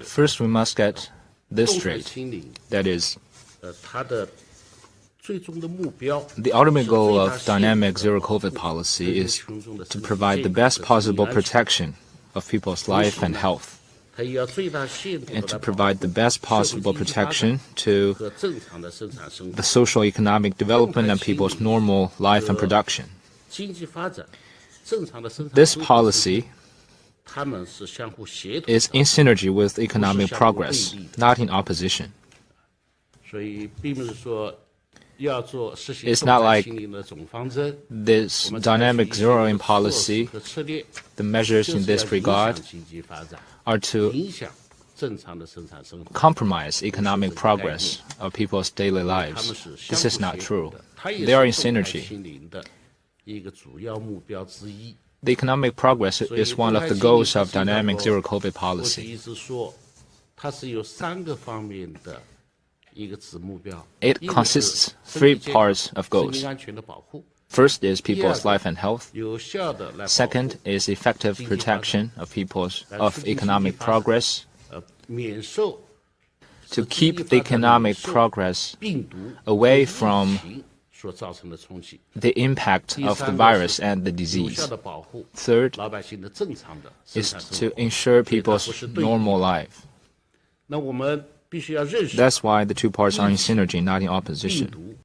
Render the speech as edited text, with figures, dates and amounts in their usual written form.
First, we must get this straight. That is, the ultimate goal of dynamic zero-COVID policy is to provide the best possible protection of people's life and health, and to provide the best possible protection to the social economic development and people's normal life and production. This policy is in synergy with economic progress, not in opposition. It's not like this dynamic zeroing policy, the measures in this regard, are to compromise economic progress of people's daily lives. This is not true. They are in synergy. The economic progress is one of the goals of dynamic zero-COVID policy. It consists three parts of goals. First is people's life and health. Second is effective protection of economic progress. To keep the economic progress away from the impact of the virus and the disease. Third is to ensure people's normal life. That's why the two parts are in synergy, not in opposition.